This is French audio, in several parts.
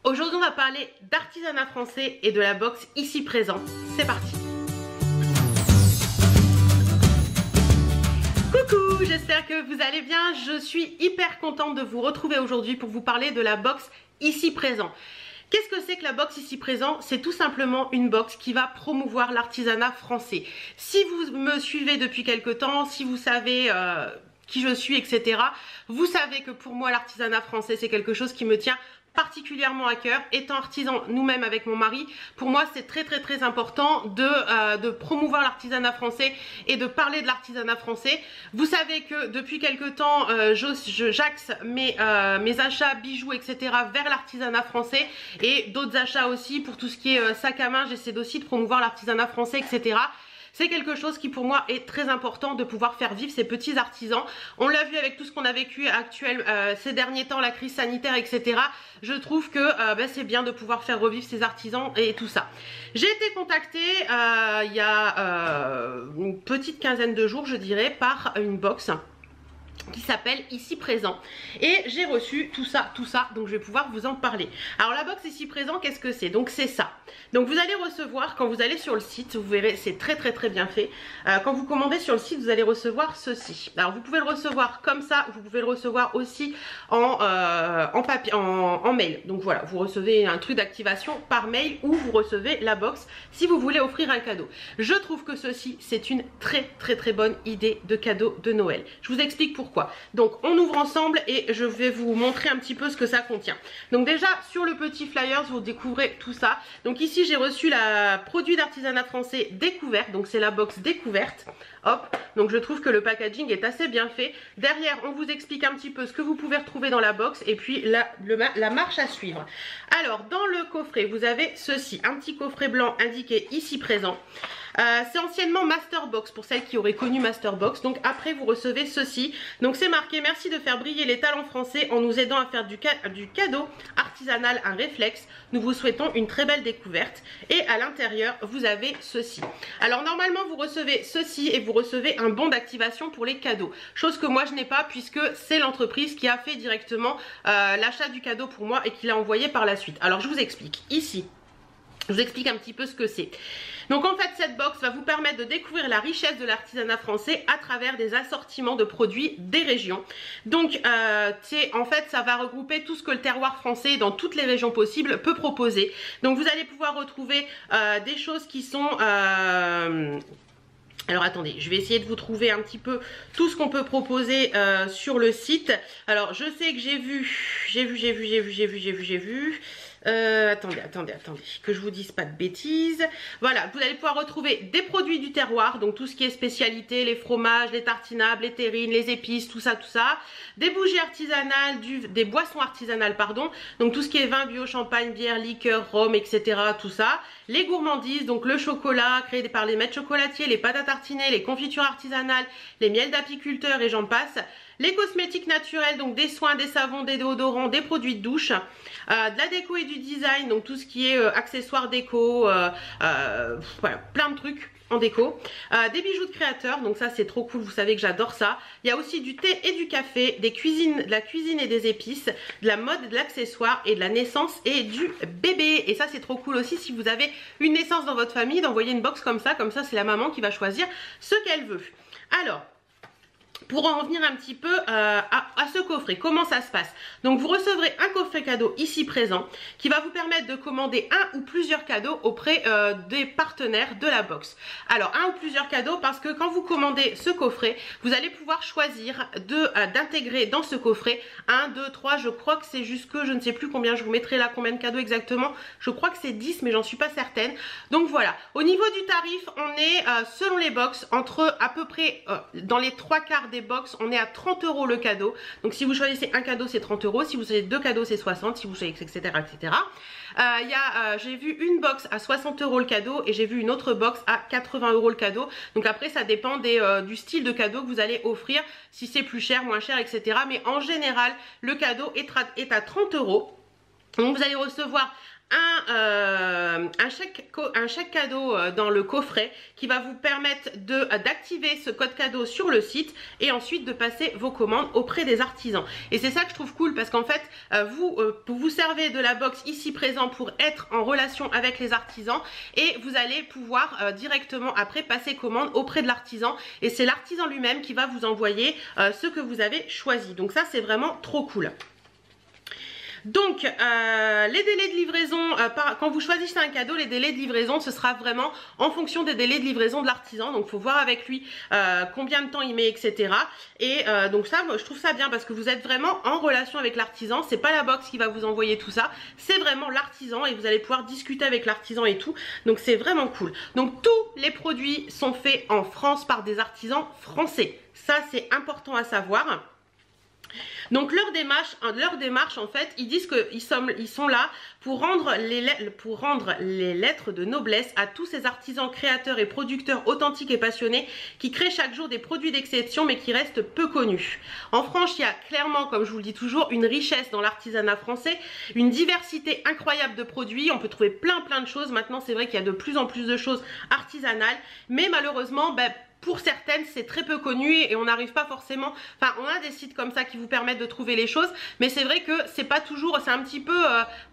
Aujourd'hui, on va parler d'artisanat français et de la box ici présent. C'est parti. Coucou, j'espère que vous allez bien. Je suis hyper contente de vous retrouver aujourd'hui pour vous parler de la box ici présent. Qu'est-ce que c'est que la box ici présent? C'est tout simplement une box qui va promouvoir l'artisanat français. Si vous me suivez depuis quelque temps, si vous savez qui je suis, etc., vous savez que pour moi l'artisanat français c'est quelque chose qui me tient particulièrement à cœur. Étant artisan nous-mêmes avec mon mari, pour moi c'est très important de promouvoir l'artisanat français et de parler de l'artisanat français. Vous savez que depuis quelque temps j'axe mes achats bijoux, etc. vers l'artisanat français et d'autres achats aussi pour tout ce qui est sac à main. J'essaie aussi de promouvoir l'artisanat français, etc. C'est quelque chose qui pour moi est très important de pouvoir faire vivre ces petits artisans. On l'a vu avec tout ce qu'on a vécu ces derniers temps, la crise sanitaire, etc. Je trouve que c'est bien de pouvoir faire revivre ces artisans et tout ça. J'ai été contactée il y a une petite quinzaine de jours, je dirais, par une box qui s'appelle Ici Présent et j'ai reçu tout ça, donc je vais pouvoir vous en parler. Alors la box Ici Présent, qu'est-ce que c'est? Donc c'est ça. Donc vous allez recevoir, quand vous allez sur le site, vous verrez, c'est très bien fait. Quand vous commandez sur le site, vous allez recevoir ceci. Alors vous pouvez le recevoir comme ça, vous pouvez le recevoir aussi en mail. Donc voilà, vous recevez un truc d'activation par mail ou vous recevez la box si vous voulez offrir un cadeau. Je trouve que ceci, c'est une très bonne idée de cadeau de Noël. Je vous explique pourquoi. Donc on ouvre ensemble et je vais vous montrer un petit peu ce que ça contient. Donc déjà sur le petit flyer vous découvrez tout ça. Donc ici j'ai reçu la produit d'artisanat français découverte, donc c'est la box découverte. Hop, donc je trouve que le packaging est assez bien fait. Derrière on vous explique un petit peu ce que vous pouvez retrouver dans la box et puis la marche à suivre. Alors dans le coffret vous avez ceci, un petit coffret blanc indiqué Ici Présent. C'est anciennement Masterbox pour celles qui auraient connu Masterbox. Donc après vous recevez ceci. Donc c'est marqué: merci de faire briller les talents français en nous aidant à faire du cadeau artisanal un réflexe. Nous vous souhaitons une très belle découverte. Et à l'intérieur vous avez ceci. Alors normalement vous recevez ceci et vous recevez un bon d'activation pour les cadeaux. Chose que moi je n'ai pas puisque c'est l'entreprise qui a fait directement l'achat du cadeau pour moi et qui l'a envoyé par la suite. Alors je vous explique ici. Je vous explique un petit peu ce que c'est. Donc en fait cette box va vous permettre de découvrir la richesse de l'artisanat français à travers des assortiments de produits des régions. Donc en fait ça va regrouper tout ce que le terroir français dans toutes les régions possibles peut proposer. Donc vous allez pouvoir retrouver des choses qui sont... Alors attendez, je vais essayer de vous trouver un petit peu tout ce qu'on peut proposer sur le site. Alors je sais que j'ai vu. Attendez, que je vous dise pas de bêtises. Voilà, vous allez pouvoir retrouver des produits du terroir, donc tout ce qui est spécialité, les fromages, les tartinables, les terrines, les épices, tout ça. Des bougies artisanales, des boissons artisanales, pardon. Donc tout ce qui est vin bio, champagne, bière, liqueur, rhum, etc. Tout ça. Les gourmandises, donc le chocolat créé par les maîtres chocolatiers, les pâtes à tartiner, les confitures artisanales, les miels d'apiculteurs et j'en passe. Les cosmétiques naturels, donc des soins, des savons, des déodorants, des produits de douche, de la déco et du design, donc tout ce qui est accessoires déco, voilà, plein de trucs en déco, des bijoux de créateurs, donc ça c'est trop cool, vous savez que j'adore ça. Il y a aussi du thé et du café, de la cuisine et des épices, de la mode, de l'accessoire et de la naissance et du bébé. Et ça c'est trop cool aussi si vous avez une naissance dans votre famille, d'envoyer une box comme ça c'est la maman qui va choisir ce qu'elle veut. Alors, pour en revenir un petit peu à ce coffret, comment ça se passe? Donc vous recevrez un coffret cadeau ici présent qui va vous permettre de commander un ou plusieurs cadeaux auprès des partenaires de la box. Alors un ou plusieurs cadeaux parce que quand vous commandez ce coffret, vous allez pouvoir choisir d'intégrer dans ce coffret 1, 2, 3, je crois que c'est jusque, je ne sais plus combien, je vous mettrai là combien de cadeaux exactement, je crois que c'est 10 mais j'en suis pas certaine. Donc voilà, au niveau du tarif, on est selon les box entre à peu près dans les 3/4 des box, on est à 30 € le cadeau. Donc si vous choisissez un cadeau c'est 30 €, si vous choisissez deux cadeaux c'est 60, si vous choisissez etc. J'ai vu une box à 60 € le cadeau et j'ai vu une autre box à 80 € le cadeau. Donc après ça dépend du style de cadeau que vous allez offrir, si c'est plus cher, moins cher, etc. Mais en général le cadeau est à 30 €. Donc vous allez recevoir un chèque cadeau dans le coffret qui va vous permettre d'activer ce code cadeau sur le site et ensuite de passer vos commandes auprès des artisans. Et c'est ça que je trouve cool parce qu'en fait, vous servez de la box ici présent pour être en relation avec les artisans et vous allez pouvoir directement après passer commande auprès de l'artisan et c'est l'artisan lui-même qui va vous envoyer ce que vous avez choisi. Donc ça, c'est vraiment trop cool. Donc les délais de livraison, quand vous choisissez un cadeau, les délais de livraison ce sera vraiment en fonction des délais de livraison de l'artisan. Donc il faut voir avec lui combien de temps il met, etc. Et donc ça, moi, je trouve ça bien parce que vous êtes vraiment en relation avec l'artisan. C'est pas la box qui va vous envoyer tout ça, c'est vraiment l'artisan et vous allez pouvoir discuter avec l'artisan et tout. Donc c'est vraiment cool. Donc tous les produits sont faits en France par des artisans français. Ça c'est important à savoir. Donc leur démarche en fait, ils disent qu'ils sont là pour rendre les lettres de noblesse à tous ces artisans, créateurs et producteurs authentiques et passionnés qui créent chaque jour des produits d'exception mais qui restent peu connus. En France, il y a clairement, comme je vous le dis toujours, une richesse dans l'artisanat français, une diversité incroyable de produits, on peut trouver plein de choses. Maintenant c'est vrai qu'il y a de plus en plus de choses artisanales, mais malheureusement, pour certaines, c'est très peu connu et on n'arrive pas forcément... Enfin, on a des sites comme ça qui vous permettent de trouver les choses, mais c'est vrai que c'est pas toujours... C'est un petit peu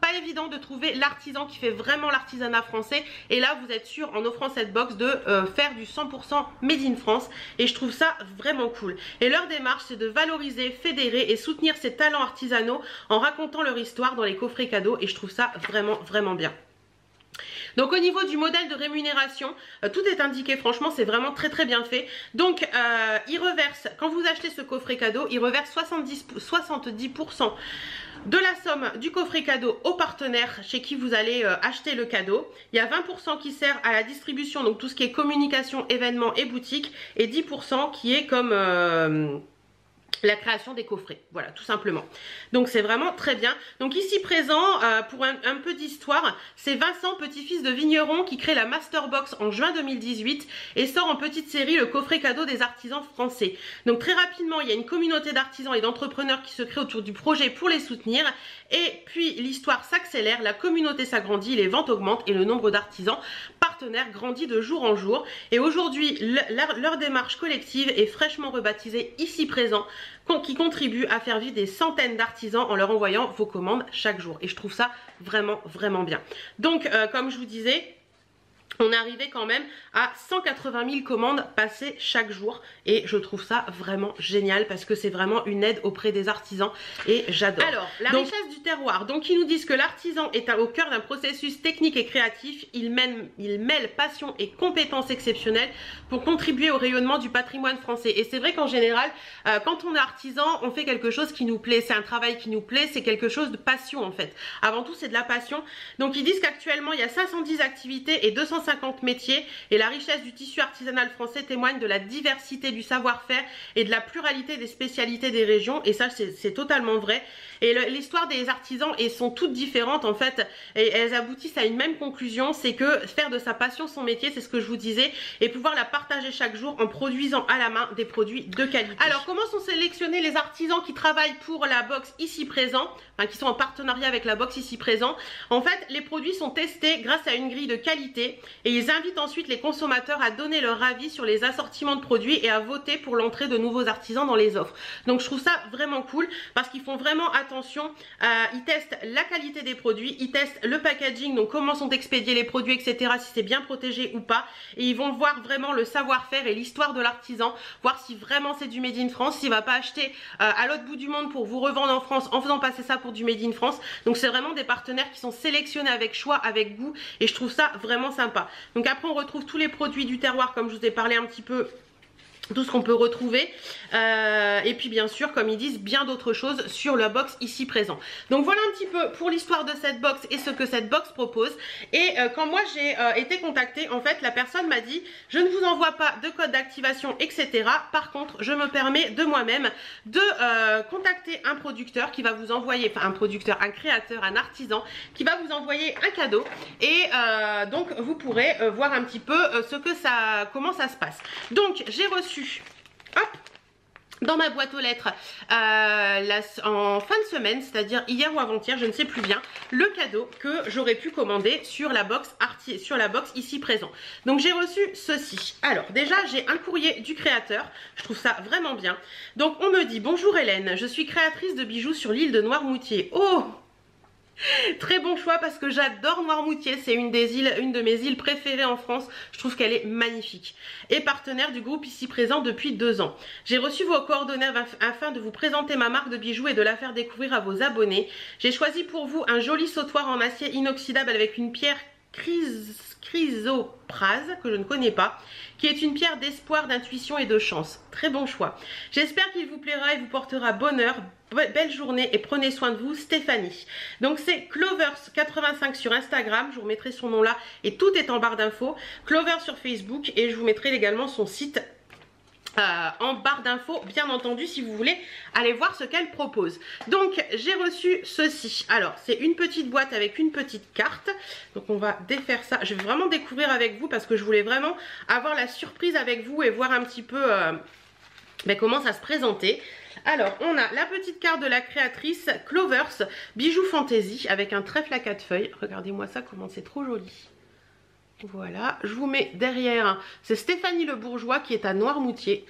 pas évident de trouver l'artisan qui fait vraiment l'artisanat français. Et là, vous êtes sûr, en offrant cette box, de faire du 100% Made in France. Et je trouve ça vraiment cool. Et leur démarche, c'est de valoriser, fédérer et soutenir ces talents artisanaux en racontant leur histoire dans les coffrets cadeaux. Et je trouve ça vraiment bien. Donc au niveau du modèle de rémunération, tout est indiqué, franchement c'est vraiment très bien fait. Donc il reverse, quand vous achetez ce coffret cadeau, il reverse 70% de la somme du coffret cadeau au partenaire chez qui vous allez acheter le cadeau. Il y a 20% qui sert à la distribution, donc tout ce qui est communication, événements et boutiques, et 10% qui est comme... la création des coffrets, voilà, tout simplement. Donc c'est vraiment très bien. Donc ici présent, pour un peu d'histoire, c'est Vincent, petit-fils de vigneron, qui crée la Masterbox en juin 2018 et sort en petite série le coffret cadeau des artisans français. Donc très rapidement, il y a une communauté d'artisans et d'entrepreneurs qui se crée autour du projet pour les soutenir. Et puis l'histoire s'accélère, la communauté s'agrandit, les ventes augmentent et le nombre d'artisans partenaires grandit de jour en jour. Et aujourd'hui, leur démarche collective est fraîchement rebaptisée ici présent, qui contribue à faire vivre des centaines d'artisans en leur envoyant vos commandes chaque jour. Et je trouve ça vraiment bien. Donc comme je vous disais, on est arrivé quand même à 180 000 commandes passées chaque jour et je trouve ça vraiment génial parce que c'est vraiment une aide auprès des artisans et j'adore. Alors, la richesse du terroir. Donc, ils nous disent que l'artisan est au cœur d'un processus technique et créatif. Il mêle passion et compétences exceptionnelles pour contribuer au rayonnement du patrimoine français. Et c'est vrai qu'en général, quand on est artisan, on fait quelque chose qui nous plaît. C'est un travail qui nous plaît, c'est quelque chose de passion en fait. Avant tout, c'est de la passion. Donc, ils disent qu'actuellement, il y a 510 activités et 250 métiers et la richesse du tissu artisanal français témoigne de la diversité du savoir-faire et de la pluralité des spécialités des régions et ça c'est totalement vrai. Et l'histoire des artisans sont toutes différentes en fait et elles aboutissent à une même conclusion, c'est que faire de sa passion son métier, c'est ce que je vous disais, et pouvoir la partager chaque jour en produisant à la main des produits de qualité. Alors comment sont sélectionnés les artisans qui travaillent pour la box ici présent, enfin qui sont en partenariat avec la box ici présent? En fait les produits sont testés grâce à une grille de qualité et ils invitent ensuite les consommateurs à donner leur avis sur les assortiments de produits et à voter pour l'entrée de nouveaux artisans dans les offres. Donc je trouve ça vraiment cool parce qu'ils font vraiment attention, ils testent la qualité des produits, ils testent le packaging, donc comment sont expédiés les produits, etc., si c'est bien protégé ou pas, et ils vont voir vraiment le savoir-faire et l'histoire de l'artisan, voir si vraiment c'est du Made in France, s'il va pas acheter à l'autre bout du monde pour vous revendre en France en faisant passer ça pour du Made in France. Donc c'est vraiment des partenaires qui sont sélectionnés avec choix, avec goût, et je trouve ça vraiment sympa. Donc après on retrouve tous les produits du terroir comme je vous ai parlé un petit peu, tout ce qu'on peut retrouver et puis bien sûr comme ils disent bien d'autres choses sur la box ici présent. Donc voilà un petit peu pour l'histoire de cette box et ce que cette box propose. Et quand moi j'ai été contactée, en fait la personne m'a dit je ne vous envoie pas de code d'activation etc, par contre je me permets de moi-même de contacter un producteur qui va vous envoyer, enfin un producteur, un créateur, un artisan qui va vous envoyer un cadeau et donc vous pourrez voir un petit peu comment ça se passe. Donc j'ai reçu dans ma boîte aux lettres en fin de semaine, c'est-à-dire hier ou avant-hier, je ne sais plus bien, le cadeau que j'aurais pu commander sur la box ici présent. Donc j'ai reçu ceci. Alors déjà j'ai un courrier du créateur, je trouve ça vraiment bien. Donc on me dit: bonjour Hélène, je suis créatrice de bijoux sur l'île de Noirmoutier. Oh, très bon choix parce que j'adore Noirmoutier, c'est une de mes îles préférées en France, je trouve qu'elle est magnifique. Et partenaire du groupe ici présent depuis 2 ans. J'ai reçu vos coordonnées afin de vous présenter ma marque de bijoux et de la faire découvrir à vos abonnés. J'ai choisi pour vous un joli sautoir en acier inoxydable avec une pierre chrysoprase que je ne connais pas, qui est une pierre d'espoir, d'intuition et de chance. Très bon choix. J'espère qu'il vous plaira et vous portera bonheur. Belle journée et prenez soin de vous, Stéphanie. Donc c'est Clovers85 sur Instagram, je vous remettrai son nom là et tout est en barre d'infos. Clover sur Facebook et je vous mettrai également son site en barre d'infos, bien entendu, si vous voulez aller voir ce qu'elle propose. Donc j'ai reçu ceci. Alors c'est une petite boîte avec une petite carte. Donc on va défaire ça. Je vais vraiment découvrir avec vous parce que je voulais vraiment avoir la surprise avec vous et voir un petit peu comment ça se présentait. Alors on a la petite carte de la créatrice Clovers Bijoux Fantasy avec un trèfle à 4 feuilles. Regardez-moi ça, comment c'est trop joli. Voilà, je vous mets derrière, c'est Stéphanie Le Bourgeois qui est à Noirmoutier.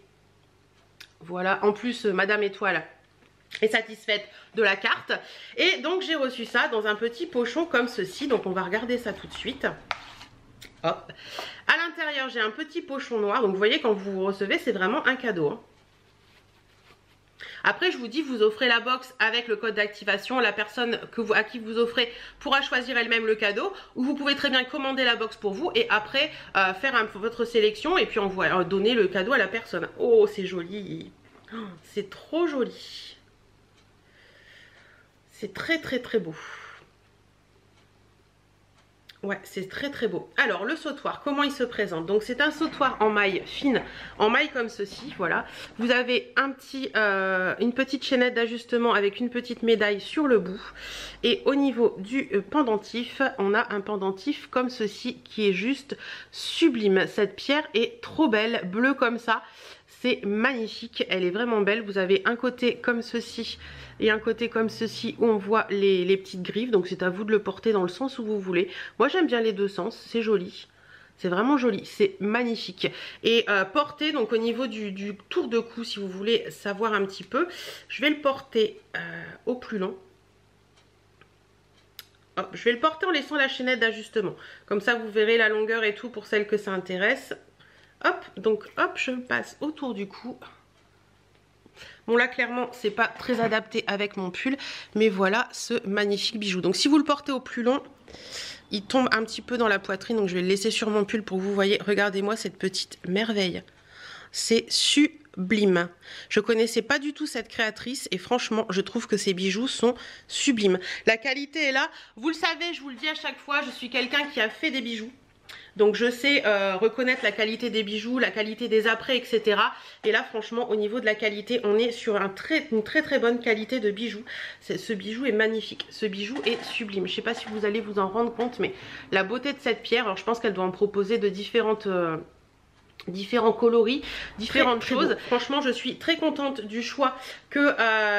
Voilà, en plus Madame Étoile est satisfaite de la carte. Et donc j'ai reçu ça dans un petit pochon comme ceci. Donc on va regarder ça tout de suite. Hop. À l'intérieur j'ai un petit pochon noir. Donc vous voyez, quand vous recevez, c'est vraiment un cadeau, hein. Après je vous dis, vous offrez la box avec le code d'activation. La personne à qui vous offrez pourra choisir elle-même le cadeau. Ou vous pouvez très bien commander la box pour vous et après faire votre sélection et puis donner le cadeau à la personne. Oh, c'est joli. Oh, c'est trop joli. C'est très très très beau. Ouais, c'est très très beau. Alors le sautoir, comment il se présente? Donc c'est un sautoir en maille fine, en maille comme ceci, voilà. Vous avez une petite chaînette d'ajustement avec une petite médaille sur le bout. Et au niveau du pendentif, on a un pendentif comme ceci qui est juste sublime. Cette pierre est trop belle, bleue comme ça. C'est magnifique, elle est vraiment belle. Vous avez un côté comme ceci et un côté comme ceci où on voit les petites griffes. Donc c'est à vous de le porter dans le sens où vous voulez. Moi j'aime bien les deux sens, c'est joli. C'est vraiment joli, c'est magnifique. Et porter donc au niveau du tour de cou, si vous voulez savoir un petit peu, je vais le porter au plus long. Hop, je vais le porter en laissant la chaînette d'ajustement. Comme ça vous verrez la longueur et tout pour celles que ça intéresse. Hop, donc hop, je passe autour du cou. Bon là clairement c'est pas très adapté avec mon pull, mais voilà ce magnifique bijou. Donc si vous le portez au plus long, il tombe un petit peu dans la poitrine, donc je vais le laisser sur mon pull pour que vous voyez. Regardez-moi cette petite merveille. C'est sublime. Je connaissais pas du tout cette créatrice et franchement je trouve que ces bijoux sont sublimes. La qualité est là, vous le savez, je vous le dis à chaque fois, je suis quelqu'un qui a fait des bijoux. Donc je sais reconnaître la qualité des bijoux, la qualité des apprêts, etc. Et là franchement au niveau de la qualité, on est sur une très très bonne qualité de bijoux. Ce bijou est magnifique, ce bijou est sublime. Je ne sais pas si vous allez vous en rendre compte, mais la beauté de cette pierre, alors je pense qu'elle doit en proposer de différents coloris, différentes choses. Franchement je suis très contente du choix que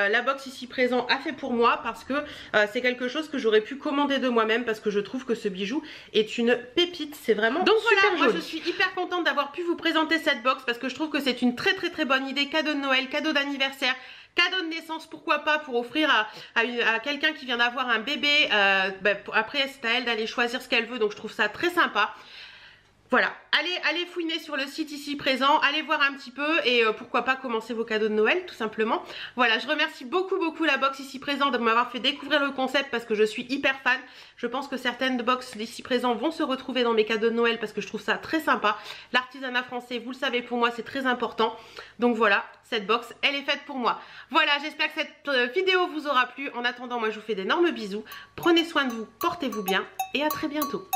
la box ici présent a fait pour moi, parce que c'est quelque chose que j'aurais pu commander de moi-même, parce que je trouve que ce bijou est une pépite. C'est vraiment donc super voilà, joli. Moi je suis hyper contente d'avoir pu vous présenter cette box, parce que je trouve que c'est une très très très bonne idée. Cadeau de Noël, cadeau d'anniversaire, cadeau de naissance, pourquoi pas, pour offrir à quelqu'un qui vient d'avoir un bébé. Après c'est à elle d'aller choisir ce qu'elle veut, donc je trouve ça très sympa. Voilà, allez fouiner sur le site ici présent, allez voir un petit peu et pourquoi pas commencer vos cadeaux de Noël tout simplement. Voilà, je remercie beaucoup la box ici présente de m'avoir fait découvrir le concept, parce que je suis hyper fan. Je pense que certaines box ici présentes vont se retrouver dans mes cadeaux de Noël, parce que je trouve ça très sympa. L'artisanat français, vous le savez, pour moi c'est très important. Donc voilà, cette box, elle est faite pour moi. Voilà, j'espère que cette vidéo vous aura plu. En attendant, moi je vous fais d'énormes bisous. Prenez soin de vous, portez-vous bien et à très bientôt.